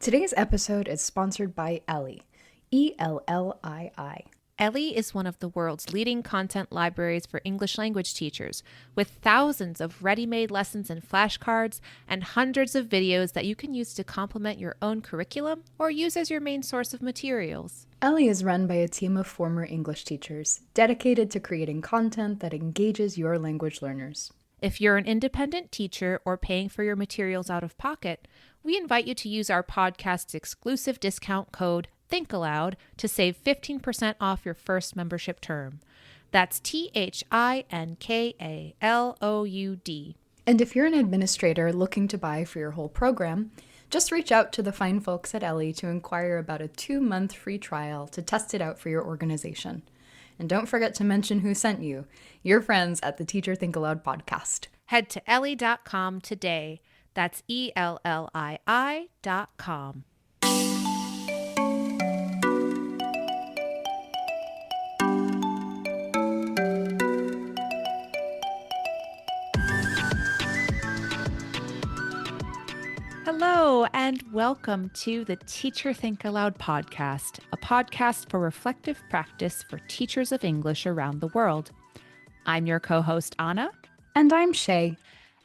Today's episode is sponsored by Ellie, Ellii. Ellie is one of the world's leading content libraries for English language teachers, with thousands of ready-made lessons and flashcards and hundreds of videos that you can use to complement your own curriculum or use as your main source of materials. Ellie is run by a team of former English teachers dedicated to creating content that engages your language learners. If you're an independent teacher or paying for your materials out of pocket, we invite you to use our podcast's exclusive discount code Think-Aloud to save 15% off your first membership term. That's THINKALOUD. And if you're an administrator looking to buy for your whole program, just reach out to the fine folks at Ellie to inquire about a 2-month free trial to test it out for your organization. And don't forget to mention who sent you, your friends at the Teacher Think-Aloud Podcast. Head to ellie.com today. That's ELLII.com. Hello, and welcome to the Teacher Think-Aloud Podcast, a podcast for reflective practice for teachers of English around the world. I'm your co-host, Anna. And I'm Shé.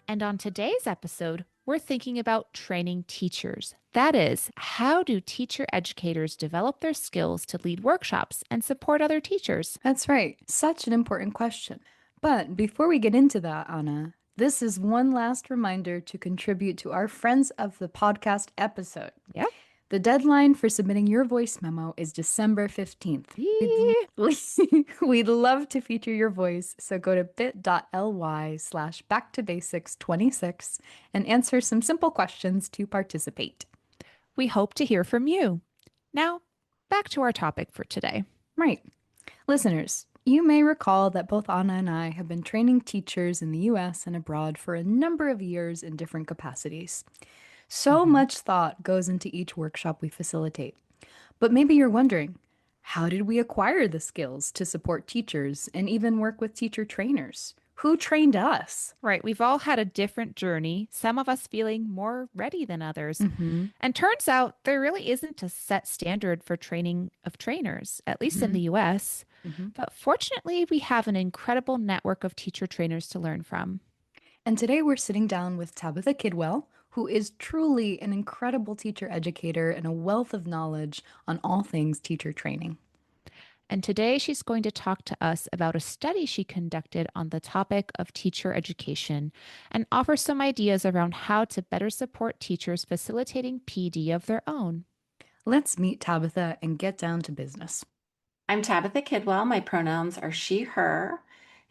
And on today's episode, we're thinking about training teachers. That is, how do teacher educators develop their skills to lead workshops and support other teachers? That's right. Such an important question. But before we get into that, Anna, this is one last reminder to contribute to our Friends of the Podcast episode. Yep. The deadline for submitting your voice memo is December 15th. We'd love to feature your voice, so go to bit.ly/backtobasics26 and answer some simple questions to participate. We hope to hear from you. Now, back to our topic for today. Right. Listeners, you may recall that both Anna and I have been training teachers in the US and abroad for a number of years in different capacities. So much thought goes into each workshop we facilitate. But maybe you're wondering, how did we acquire the skills to support teachers and even work with teacher trainers? Who trained us? Right. We've all had a different journey, some of us feeling more ready than others. And turns out there really isn't a set standard for training of trainers, at least in the US. But fortunately, we have an incredible network of teacher trainers to learn from. And today we're sitting down with Tabitha Kidwell, who is truly an incredible teacher educator and a wealth of knowledge on all things teacher training. And today she's going to talk to us about a study she conducted on the topic of teacher education and offer some ideas around how to better support teachers facilitating PD of their own. Let's meet Tabitha and get down to business. I'm Tabitha Kidwell. My pronouns are she, her.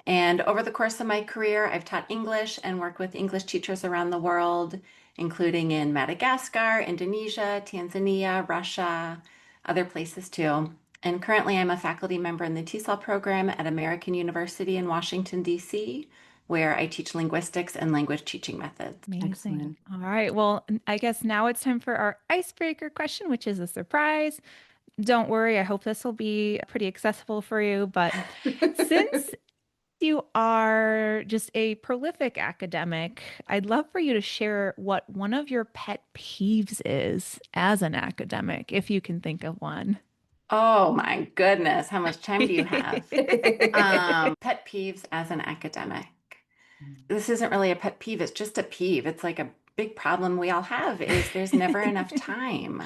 And over the course of my career, I've taught English and worked with English teachers around the world, including in Madagascar, Indonesia, Tanzania, Russia, other places too. And currently I'm a faculty member in the TESOL program at American University in Washington, D.C., where I teach linguistics and language teaching methods. Amazing. Excellent. All right. Well, I guess now it's time for our icebreaker question, which is a surprise. Don't worry. I hope this will be pretty accessible for you. But since you are just a prolific academic, I'd love for you to share what one of your pet peeves is as an academic, if you can think of one. Oh my goodness, how much time do you have? Pet peeves as an academic. This isn't really a pet peeve, it's just a peeve. It's like a big problem we all have is there's never enough time.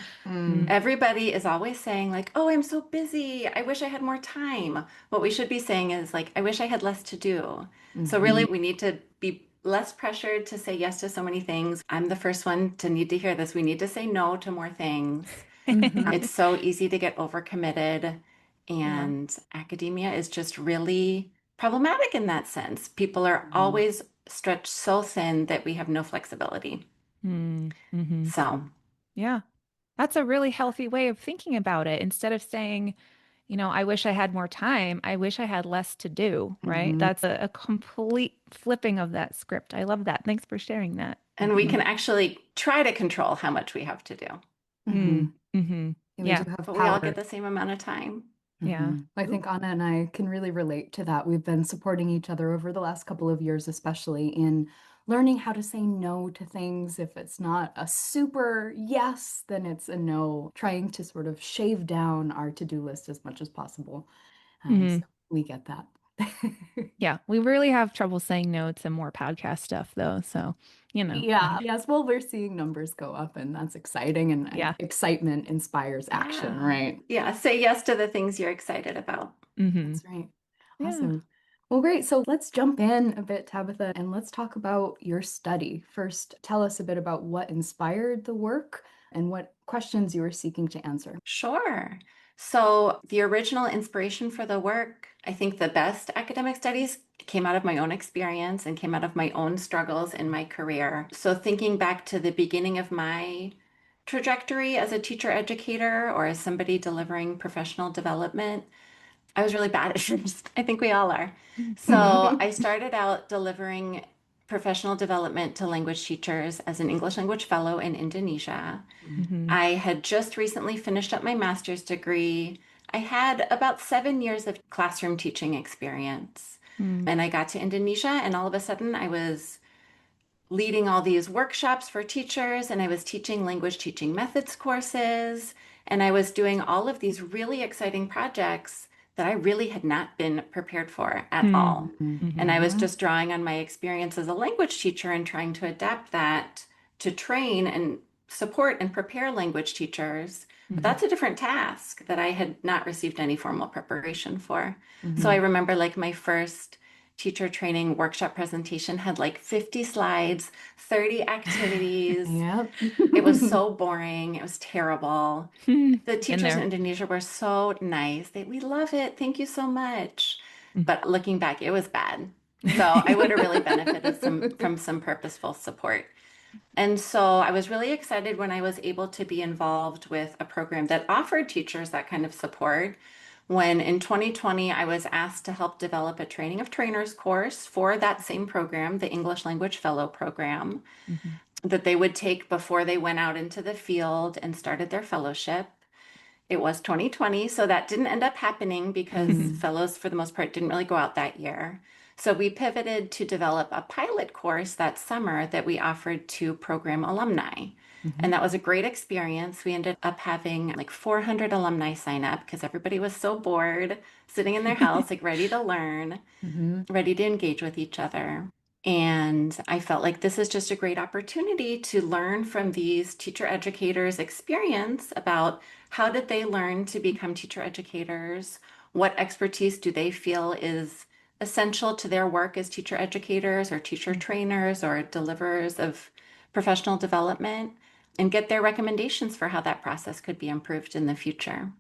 Everybody is always saying like, oh, I'm so busy. I wish I had more time. What we should be saying is like, I wish I had less to do. So really we need to be less pressured to say yes to so many things. I'm the first one to need to hear this. We need to say no to more things. It's so easy to get overcommitted, and academia is just really problematic in that sense. People are always stretched so thin that we have no flexibility. So, yeah, that's a really healthy way of thinking about it. Instead of saying, I wish I had more time, I wish I had less to do, right? That's a complete flipping of that script. I love that. Thanks for sharing that. and we can actually try to control how much we have to do. Yeah. But we all get the same amount of time. Yeah. I think Anna and I can really relate to that. We've been supporting each other over the last couple of years, especially in learning how to say no to things. If it's not a super yes, then it's a no. Trying to sort of shave down our to-do list as much as possible. So we get that. Yeah, we really have trouble saying no to more podcast stuff though. So, Yeah. Yes. Well, we're seeing numbers go up, and that's exciting. And Yeah. excitement inspires action, right? Yeah. Say yes to the things you're excited about. That's right. Yeah. Awesome. Well, great. So let's jump in a bit, Tabitha, and let's talk about your study. First, tell us a bit about what inspired the work and what questions you were seeking to answer. Sure. So, the original inspiration for the work, I think the best academic studies came out of my own experience and came out of my own struggles in my career. So, thinking back to the beginning of my trajectory as a teacher educator or as somebody delivering professional development, I was really bad at first. I think we all are. So I started out delivering professional development to language teachers as an English language fellow in Indonesia. I had just recently finished up my master's degree. I had about 7 years of classroom teaching experience. And I got to Indonesia, and all of a sudden I was leading all these workshops for teachers, and I was teaching language teaching methods courses, and I was doing all of these really exciting projects that I really had not been prepared for at all. And I was just drawing on my experience as a language teacher and trying to adapt that to train and support and prepare language teachers. But that's a different task that I had not received any formal preparation for. So I remember like my first teacher training workshop presentation had like 50 slides, 30 activities. Yep. It was so boring. It was terrible. The teachers there. in Indonesia were so nice. We love it. Thank you so much. But looking back, it was bad. So I would have really benefited from some purposeful support. And so I was really excited when I was able to be involved with a program that offered teachers that kind of support. When in 2020, I was asked to help develop a training of trainers course for that same program, the English Language Fellow program, that they would take before they went out into the field and started their fellowship. It was 2020, so that didn't end up happening because fellows, for the most part, didn't really go out that year. So we pivoted to develop a pilot course that summer that we offered to program alumni. And that was a great experience. We ended up having like 400 alumni sign up because everybody was so bored, sitting in their house, like ready to learn, ready to engage with each other. And I felt like this is just a great opportunity to learn from these teacher educators' experience about how did they learn to become teacher educators? What expertise do they feel is essential to their work as teacher educators or teacher trainers or deliverers of professional development? And get their recommendations for how that process could be improved in the future.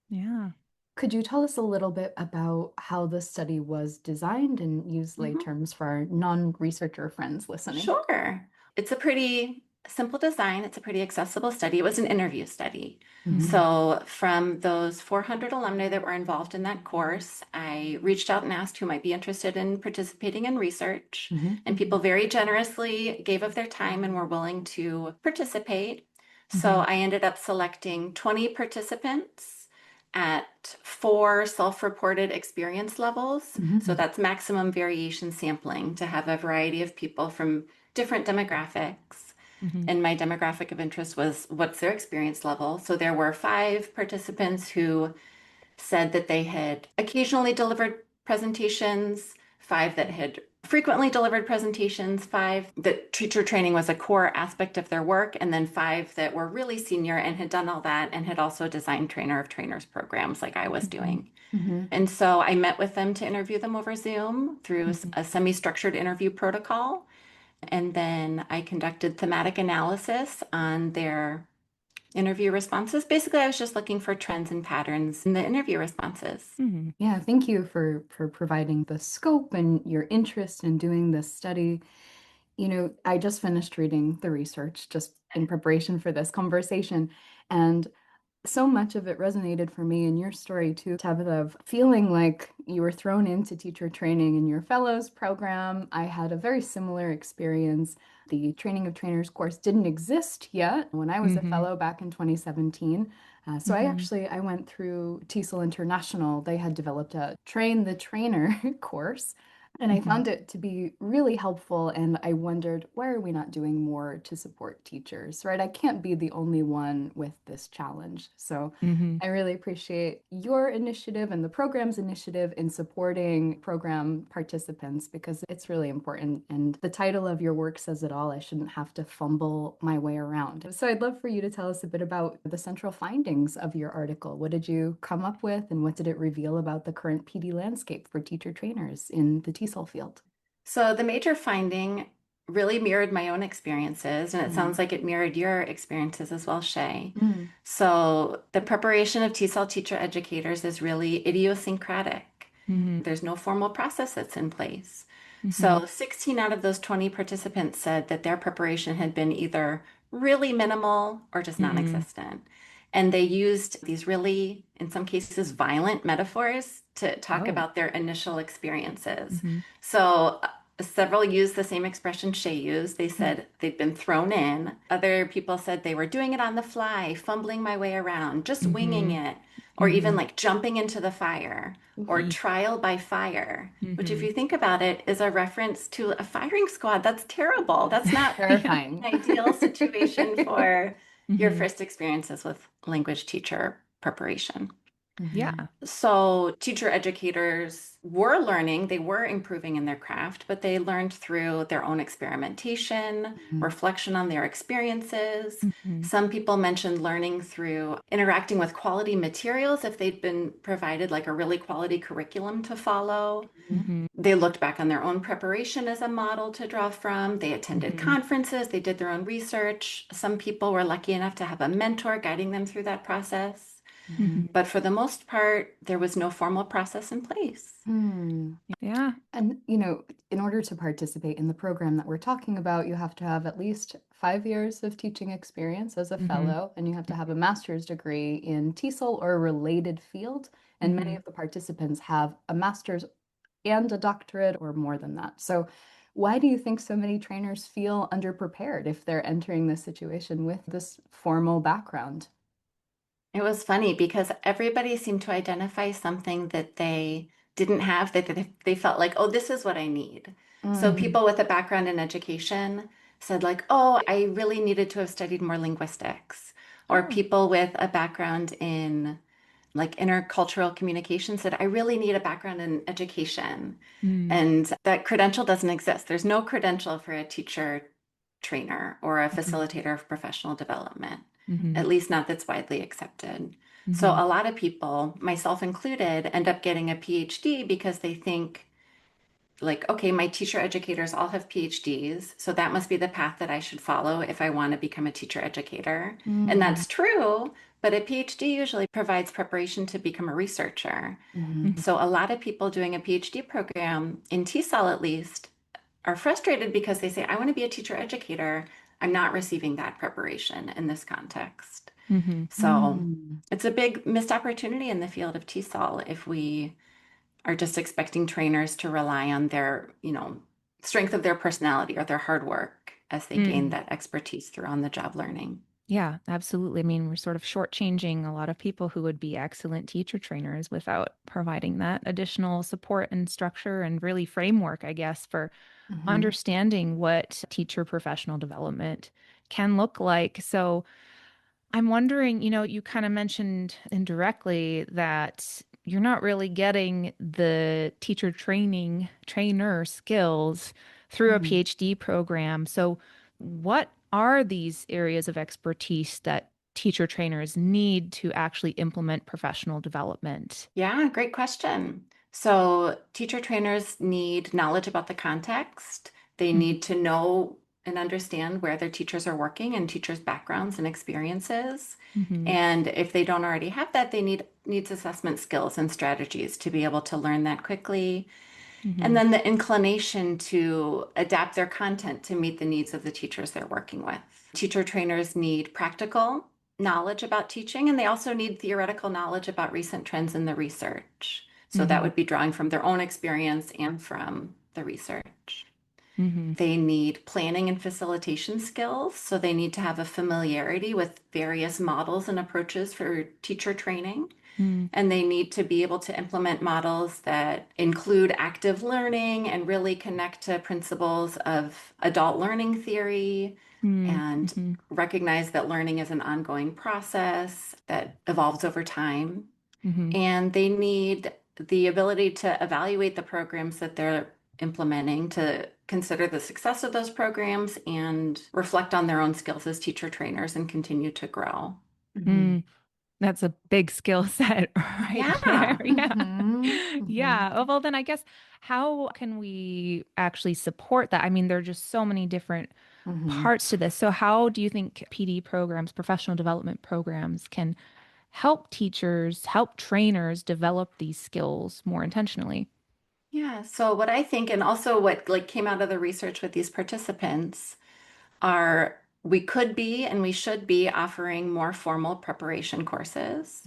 Yeah. Could you tell us a little bit about how the study was designed and use lay terms for our non-researcher friends listening? Sure. It's a pretty simple design. It's a pretty accessible study. It was an interview study. So from those 400 alumni that were involved in that course, I reached out and asked who might be interested in participating in research. And people very generously gave of their time and were willing to participate. So I ended up selecting 20 participants at 4 self-reported experience levels. So that's maximum variation sampling to have a variety of people from different demographics. And my demographic of interest was what's their experience level. So there were 5 participants who said that they had occasionally delivered presentations, 5 that had frequently delivered presentations, 5 that teacher training was a core aspect of their work, and then 5 that were really senior and had done all that and had also designed trainer of trainers programs like I was doing. And so I met with them to interview them over Zoom through a semi-structured interview protocol. And then I conducted thematic analysis on their interview responses. Basically, I was just looking for trends and patterns in the interview responses. Yeah, thank you for providing the scope and your interest in doing this study. You know, I just finished reading the research just in preparation for this conversation, and so much of it resonated for me in your story too, Tabitha, of feeling like you were thrown into teacher training in your fellows program. I had a very similar experience. The training of trainers course didn't exist yet when I was a fellow back in 2017. So I went through TESOL International. They had developed a train the trainer course And I found it to be really helpful. And I wondered, why are we not doing more to support teachers, right? I can't be the only one with this challenge. So I really appreciate your initiative and the program's initiative in supporting program participants because it's really important. And the title of your work says it all. I shouldn't have to fumble my way around. So I'd love for you to tell us a bit about the central findings of your article. What did you come up with, and what did it reveal about the current PD landscape for teacher trainers in the TESOL field? So the major finding really mirrored my own experiences, and it sounds like it mirrored your experiences as well, Shé. Mm. So the preparation of TESOL teacher educators is really idiosyncratic. There's no formal process that's in place. So 16 out of those 20 participants said that their preparation had been either really minimal or just non-existent. And they used these really, in some cases, violent metaphors to talk about their initial experiences. So several used the same expression Shé used. They said they'd been thrown in. Other people said they were doing it on the fly, fumbling my way around, just winging it, or even like jumping into the fire, or trial by fire, which, if you think about it, is a reference to a firing squad. That's terrible. That's not Terrifying. an ideal situation for your first experiences with language teacher preparation. Yeah. So teacher educators were learning, they were improving in their craft, but they learned through their own experimentation, reflection on their experiences. Some people mentioned learning through interacting with quality materials if they'd been provided like a really quality curriculum to follow. They looked back on their own preparation as a model to draw from. They attended conferences, they did their own research. Some people were lucky enough to have a mentor guiding them through that process. But for the most part, there was no formal process in place. Yeah. And, you know, in order to participate in the program that we're talking about, you have to have at least 5 years of teaching experience as a fellow, and you have to have a master's degree in TESOL or a related field. And many of the participants have a master's and a doctorate or more than that. So why do you think so many trainers feel underprepared if they're entering this situation with this formal background? It was funny because everybody seemed to identify something that they didn't have, that they felt like, oh, this is what I need. So people with a background in education said like, oh, I really needed to have studied more linguistics. Or people with a background in like intercultural communication said, I really need a background in education. And that credential doesn't exist. There's no credential for a teacher trainer or a facilitator of professional development, at least not that's widely accepted. So a lot of people, myself included, end up getting a PhD because they think like, okay, my teacher educators all have PhDs, so that must be the path that I should follow if I want to become a teacher educator. And that's true, but a PhD usually provides preparation to become a researcher. So a lot of people doing a PhD program, in TESOL at least, are frustrated because they say, I want to be a teacher educator. I'm not receiving that preparation in this context. So it's a big missed opportunity in the field of TESOL if we are just expecting trainers to rely on their, strength of their personality or their hard work as they gain that expertise through on-the-job learning. Yeah, absolutely. I mean, we're sort of shortchanging a lot of people who would be excellent teacher trainers without providing that additional support and structure and really framework, I guess, for understanding what teacher professional development can look like. So I'm wondering, you kind of mentioned indirectly that you're not really getting the teacher trainer skills through a PhD program. So what are these areas of expertise that teacher trainers need to actually implement professional development? Yeah, great question. So teacher trainers need knowledge about the context. They need to know and understand where their teachers are working and teachers' backgrounds and experiences. And if they don't already have that, they need needs assessment skills and strategies to be able to learn that quickly. And then the inclination to adapt their content to meet the needs of the teachers they're working with. Teacher trainers need practical knowledge about teaching, and they also need theoretical knowledge about recent trends in the research. So that would be drawing from their own experience and from the research. They need planning and facilitation skills. So they need to have a familiarity with various models and approaches for teacher training. And they need to be able to implement models that include active learning and really connect to principles of adult learning theory and recognize that learning is an ongoing process that evolves over time. And they need the ability to evaluate the programs that they're implementing, to consider the success of those programs and reflect on their own skills as teacher trainers and continue to grow. That's a big skill set right Yeah. there. Yeah. Yeah. Well, then I guess how can we actually support that? I mean, there are just so many different parts to this. So how do you think PD programs, professional development programs, can help teachers, help trainers develop these skills more intentionally? Yeah. So what I think, and also what came out of the research with these participants, are we could be and we should be offering more formal preparation courses.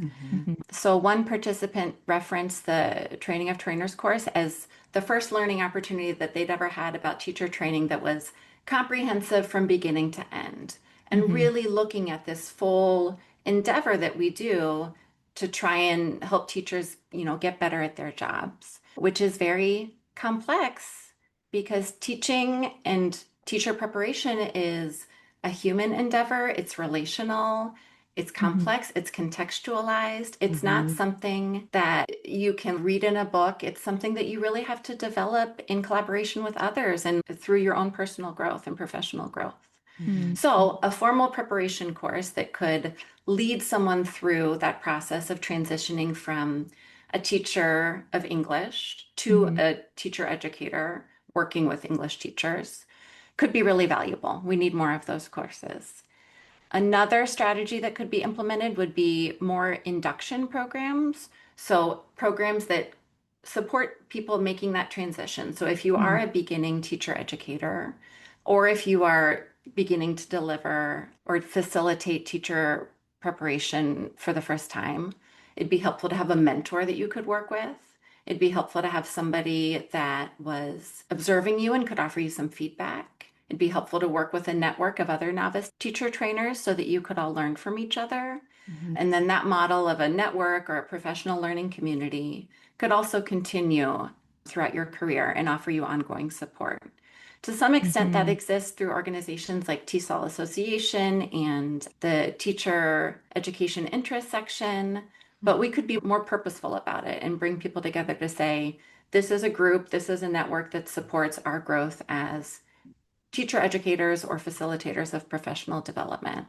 So one participant referenced the Training of Trainers course as the first learning opportunity that they'd ever had about teacher training that was comprehensive from beginning to end, and really looking at this full endeavor that we do to try and help teachers, get better at their jobs, which is very complex because teaching and teacher preparation is a human endeavor. It's relational. It's complex, it's contextualized. It's not something that you can read in a book. It's something that you really have to develop in collaboration with others and through your own personal growth and professional growth. So, a formal preparation course that could lead someone through that process of transitioning from a teacher of English to a teacher educator working with English teachers could be really valuable. We need more of those courses. Another strategy that could be implemented would be more induction programs. So, programs that support people making that transition. So, if you are a beginning teacher educator, or if you are beginning to deliver or facilitate teacher preparation for the first time, it'd be helpful to have a mentor that you could work with. It'd be helpful to have somebody that was observing you and could offer you some feedback. It'd be helpful to work with a network of other novice teacher trainers so that you could all learn from each other. And then that model of a network or a professional learning community could also continue throughout your career and offer you ongoing support. To some extent, that exists through organizations like TESOL Association and the Teacher Education Interest Section, but we could be more purposeful about it and bring people together to say, this is a group, this is a network that supports our growth as teacher educators or facilitators of professional development.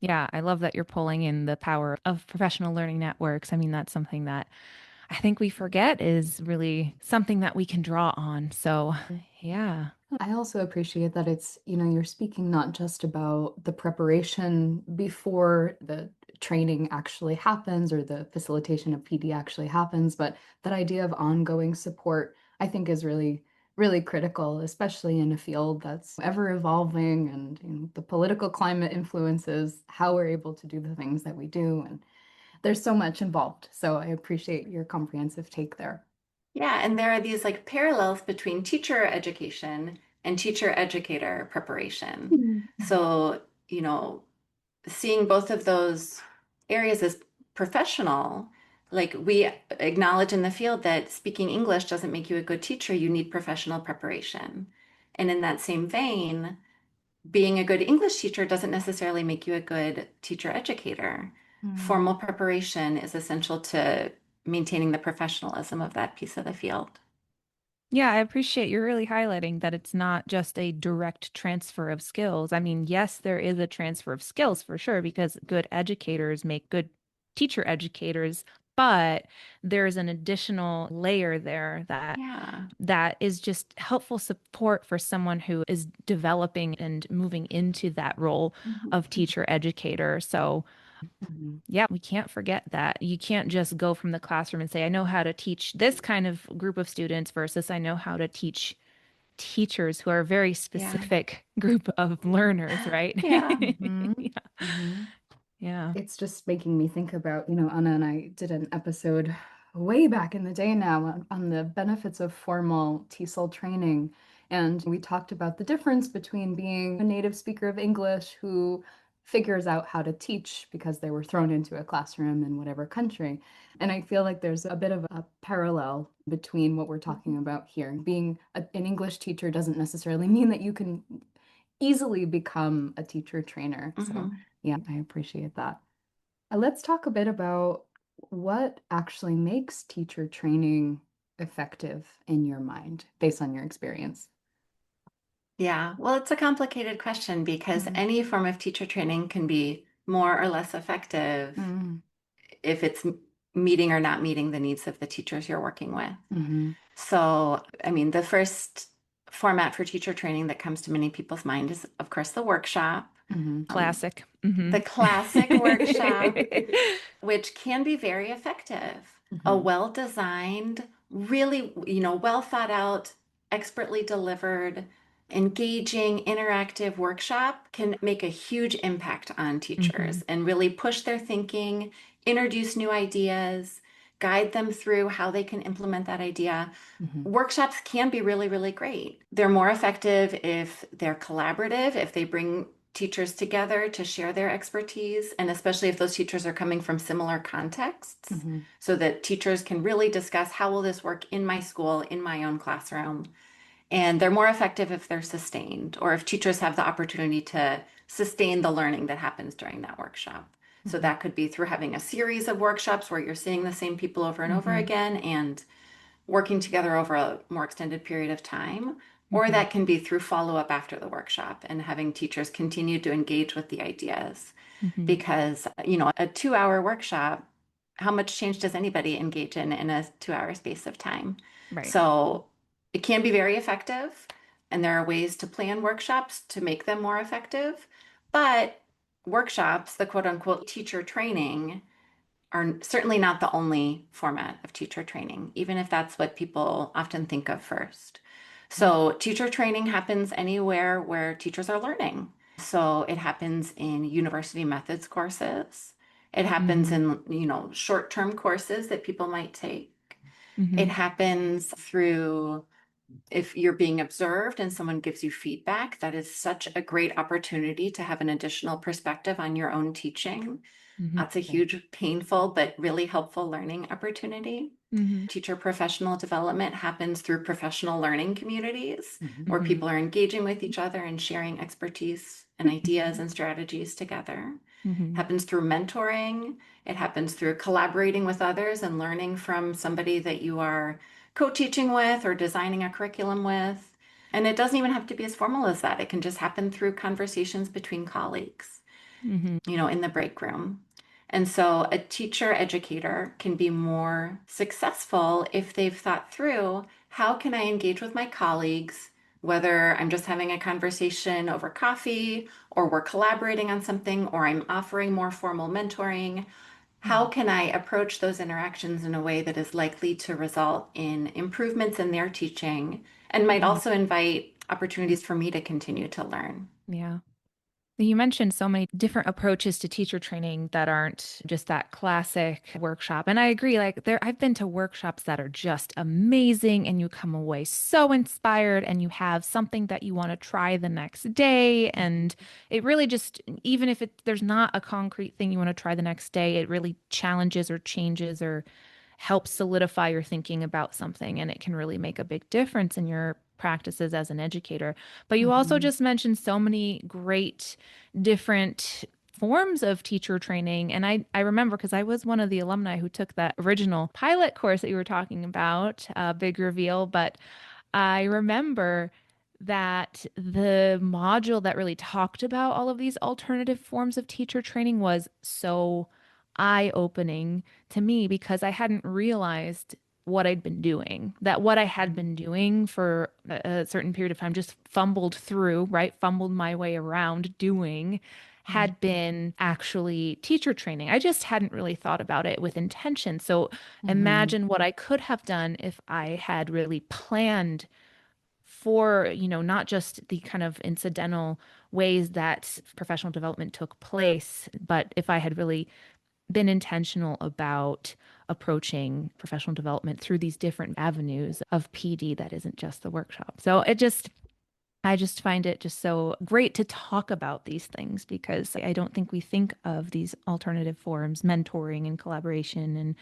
Yeah, I love that you're pulling in the power of professional learning networks. I mean, that's something that I think we forget is really something that we can draw on. So, yeah. I also appreciate that it's, you're speaking not just about the preparation before the training actually happens or the facilitation of PD actually happens, but that idea of ongoing support, I think, is really, really critical, especially in a field that's ever evolving and the political climate influences how we're able to do the things that we do. And there's so much involved. So I appreciate your comprehensive take there. Yeah, and there are these parallels between teacher education and teacher educator preparation. So, seeing both of those areas as professional, like we acknowledge in the field that speaking English doesn't make you a good teacher, you need professional preparation. And in that same vein, being a good English teacher doesn't necessarily make you a good teacher educator. Formal preparation is essential to maintaining the professionalism of that piece of the field. Yeah, I appreciate you're really highlighting that it's not just a direct transfer of skills. I mean, yes, there is a transfer of skills for sure, because good educators make good teacher educators, but there's an additional layer there Yeah. that is just helpful support for someone who is developing and moving into that role of teacher educator. So yeah, we can't forget that. You can't just go from the classroom and say, I know how to teach this kind of group of students versus I know how to teach teachers who are a very specific group of learners, right? Yeah. Yeah. It's just making me think about, Anna and I did an episode way back in the day now on the benefits of formal TESOL training. And we talked about the difference between being a native speaker of English who figures out how to teach because they were thrown into a classroom in whatever country. And I feel like there's a bit of a parallel between what we're talking about here. Being an English teacher doesn't necessarily mean that you can easily become a teacher trainer. So yeah, I appreciate that. Let's talk a bit about what actually makes teacher training effective in your mind based on your experience. Yeah, well, it's a complicated question because any form of teacher training can be more or less effective if it's meeting or not meeting the needs of the teachers you're working with. So, I mean, the first format for teacher training that comes to many people's mind is, of course, the workshop. Classic. The classic workshop, which can be very effective. A well-designed, really, well thought out, expertly delivered, engaging, interactive workshop can make a huge impact on teachers and really push their thinking, introduce new ideas, guide them through how they can implement that idea. Workshops can be really, really great. They're more effective if they're collaborative, if they bring teachers together to share their expertise, and especially if those teachers are coming from similar contexts, so that teachers can really discuss how will this work in my school, in my own classroom. And they're more effective if they're sustained, or if teachers have the opportunity to sustain the learning that happens during that workshop. So that could be through having a series of workshops where you're seeing the same people over and over again and working together over a more extended period of time, or that can be through follow-up after the workshop and having teachers continue to engage with the ideas. Because, a 2-hour workshop, how much change does anybody engage in a 2-hour space of time? Right. So it can be very effective, and there are ways to plan workshops to make them more effective. But workshops, the quote unquote teacher training, are certainly not the only format of teacher training, even if that's what people often think of first. So teacher training happens anywhere where teachers are learning. So it happens in university methods courses. It happens in, short-term courses that people might take. It happens through if you're being observed and someone gives you feedback. That is such a great opportunity to have an additional perspective on your own teaching. That's a huge, painful, but really helpful learning opportunity. Teacher professional development happens through professional learning communities where people are engaging with each other and sharing expertise and ideas and strategies together. Happens through mentoring. It happens through collaborating with others and learning from somebody that you are co-teaching with or designing a curriculum with. And it doesn't even have to be as formal as that. It can just happen through conversations between colleagues, in the break room. And so a teacher educator can be more successful if they've thought through, how can I engage with my colleagues, whether I'm just having a conversation over coffee, or we're collaborating on something, or I'm offering more formal mentoring. How can I approach those interactions in a way that is likely to result in improvements in their teaching and might also invite opportunities for me to continue to learn? Yeah. You mentioned so many different approaches to teacher training that aren't just that classic workshop. And I agree, I've been to workshops that are just amazing and you come away so inspired and you have something that you want to try the next day. And it really just, even if there's not a concrete thing you want to try the next day, it really challenges or changes or helps solidify your thinking about something. And it can really make a big difference in your practices as an educator. But you also just mentioned so many great different forms of teacher training. And I remember because I was one of the alumni who took that original pilot course that you were talking about, big reveal. But I remember that the module that really talked about all of these alternative forms of teacher training was so eye-opening to me because I hadn't realized what I'd been doing, that what I had been doing for a certain period of time, just fumbled through, right? Fumbled my way around doing, had been actually teacher training. I just hadn't really thought about it with intention. So imagine what I could have done if I had really planned for, not just the kind of incidental ways that professional development took place, but if I had really been intentional about approaching professional development through these different avenues of PD that isn't just the workshop. So I just find it just so great to talk about these things because I don't think we think of these alternative forms, mentoring and collaboration and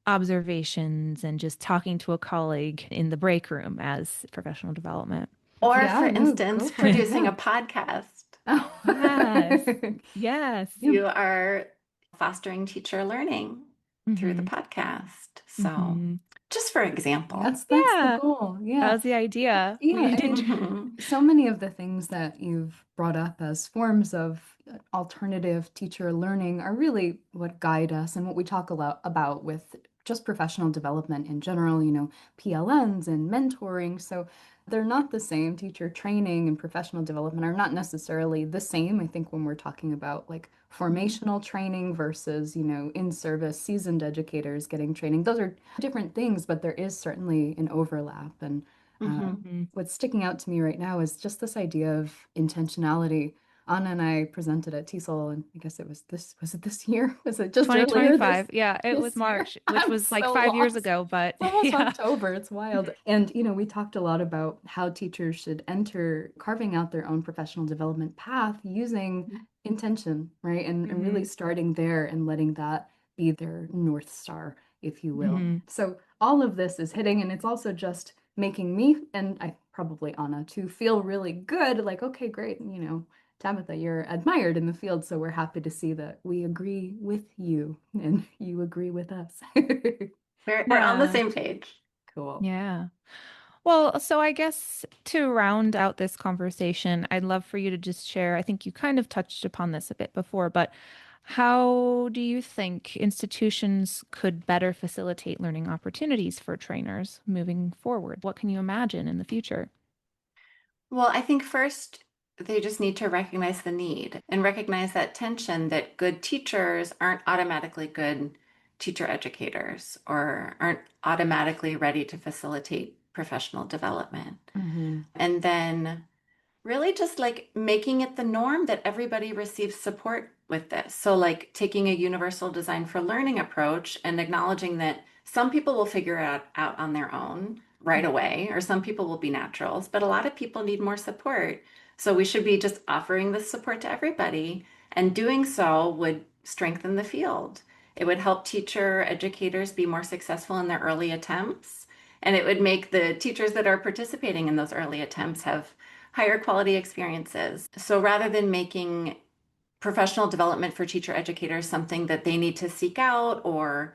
observations and just talking to a colleague in the break room as professional development. Or, for Yeah, no, go instance, for it. producing Yeah. a podcast. Oh. Yes. Yes. Yeah. You are fostering teacher learning through the Hmm. podcast. So, Hmm. just for example. That's the Yeah. goal. That Yeah. was the idea. Yeah, We I did. mean, Mhm. so many of the things that you've brought up as forms of alternative teacher learning are really what guide us and what we talk a lot about with just professional development in general, PLNs and mentoring. So they're not the same. Teacher training and professional development are not necessarily the same. I think when we're talking about like formational training versus, in-service seasoned educators getting training, those are different things, but there is certainly an overlap. And Mhm. what's sticking out to me right now is just this idea of intentionality. Anna and I presented at TESOL, and I guess was it this year? Was it just earlier 2025. Yeah, it was this year? March, which I'm was like so 5 years lost. ago, but It's almost yeah. October. It's wild. And, we talked a lot about how teachers should enter carving out their own professional development path using intention, right? And really Hmm. starting there and letting that be their North Star, if you will. Hmm. So all of this is hitting, and it's also just making me, and I probably Anna too, feel really good. Like, okay, great. Tabitha, you're admired in the field, so we're happy to see that we agree with you and you agree with us. We're on the Yeah. same page. Cool. Yeah. Well, so I guess to round out this conversation, I'd love for you to just share. I think you kind of touched upon this a bit before, but how do you think institutions could better facilitate learning opportunities for trainers moving forward? What can you imagine in the future? Well, I think first they just need to recognize the need and recognize that tension that good teachers aren't automatically good teacher educators or aren't automatically ready to facilitate professional development. Hmm. And then really just like making it the norm that everybody receives support with this. So, like taking a universal design for learning approach and acknowledging that some people will figure it out on their own right away, or some people will be naturals, but a lot of people need more support. So, we should be just offering this support to everybody, and doing so would strengthen the field. It would help teacher educators be more successful in their early attempts. And it would make the teachers that are participating in those early attempts have higher quality experiences. So rather than making professional development for teacher educators something that they need to seek out or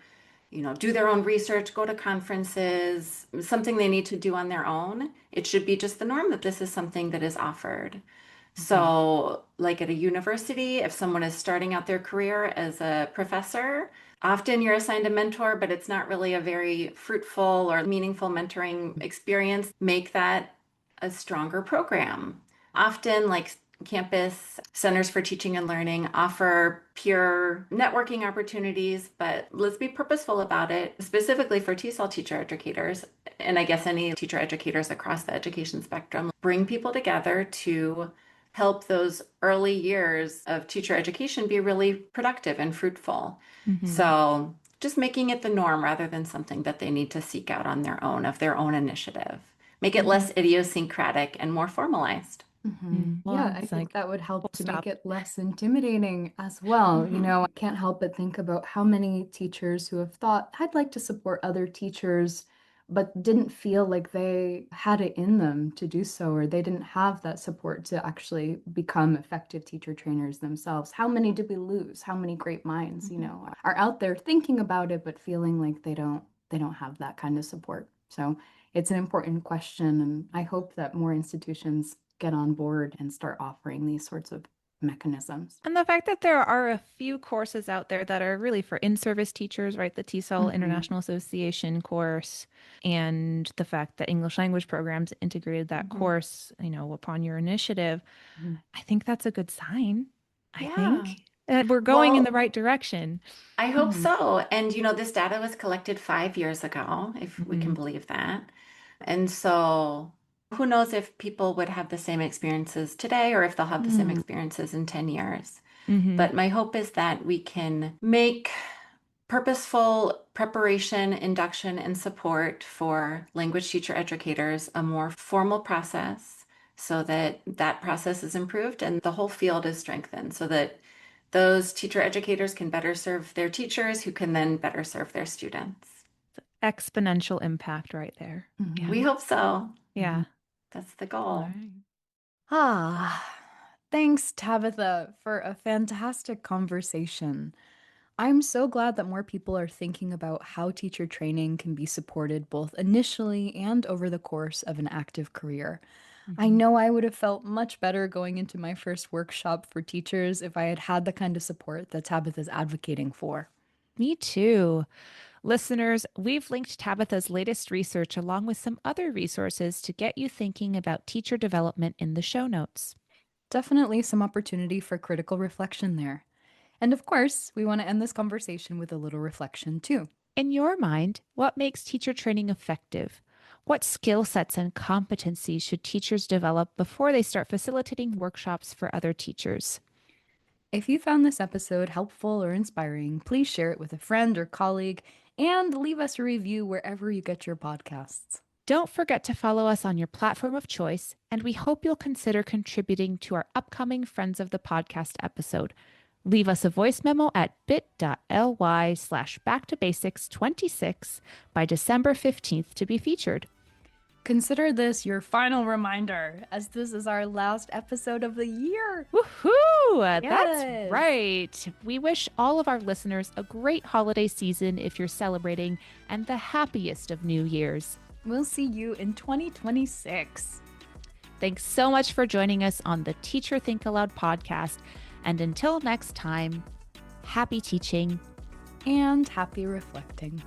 do their own research, go to conferences, something they need to do on their own, it should be just the norm that this is something that is offered. Hmm. So, like at a university, if someone is starting out their career as a professor, often you're assigned a mentor, but it's not really a very fruitful or meaningful mentoring experience. Make that a stronger program. Often, like campus centers for teaching and learning offer peer networking opportunities, but let's be purposeful about it, specifically for TESOL teacher educators, and I guess any teacher educators across the education spectrum. Bring people together to help those early years of teacher education be really productive and fruitful. Hmm. So just making it the norm rather than something that they need to seek out on their own, of their own initiative. Make it less idiosyncratic and more formalized. Yeah, Well, I it's think like that would full help to make stop. it less intimidating as well. Mhm. I can't help but think about how many teachers who have thought, I'd like to support other teachers, but didn't feel like they had it in them to do so, or they didn't have that support to actually become effective teacher trainers themselves. How many did we lose? How many great minds, are out there thinking about it, but feeling like they don't have that kind of support. So it's an important question, and I hope that more institutions get on board and start offering these sorts of mechanisms. And the fact that there are a few courses out there that are really for in-service teachers, right? The TESOL Hmm. International Association course, and the fact that English language programs integrated that Hmm. course, upon your initiative, Hmm. I think that's a good sign. I Yeah. think that we're going in the Well, right direction. I hope Hmm. so. And this data was collected 5 years ago, if we can Hmm. believe that. And so who knows if people would have the same experiences today or if they'll have the same Hmm. experiences in 10 years. Hmm. But my hope is that we can make purposeful preparation, induction, and support for language teacher educators a more formal process so that that process is improved and the whole field is strengthened so that those teacher educators can better serve their teachers who can then better serve their students. Exponential impact right there. Mhm. We hope so. Yeah. That's the All goal. right. Thanks, Tabitha, for a fantastic conversation. I'm so glad that more people are thinking about how teacher training can be supported both initially and over the course of an active career. I know I would have felt much better going into my first workshop for teachers if I had had the kind of support that Tabitha's advocating for. Me too. Listeners, we've linked Tabitha's latest research along with some other resources to get you thinking about teacher development in the show notes. Definitely some opportunity for critical reflection there. And of course, we want to end this conversation with a little reflection too. In your mind, what makes teacher training effective? What skill sets and competencies should teachers develop before they start facilitating workshops for other teachers? If you found this episode helpful or inspiring, please share it with a friend or colleague and leave us a review wherever you get your podcasts. Don't forget to follow us on your platform of choice, and we hope you'll consider contributing to our upcoming Friends of the Podcast episode. Leave us a voice memo at bit.ly/backtobasics26 by December 15th to be featured. Consider this your final reminder, as this is our last episode of the year. Woohoo! Yes. That's right. We wish all of our listeners a great holiday season if you're celebrating, and the happiest of New Year's. We'll see you in 2026. Thanks so much for joining us on the Teacher Think-Aloud podcast. And until next time, happy teaching And happy reflecting.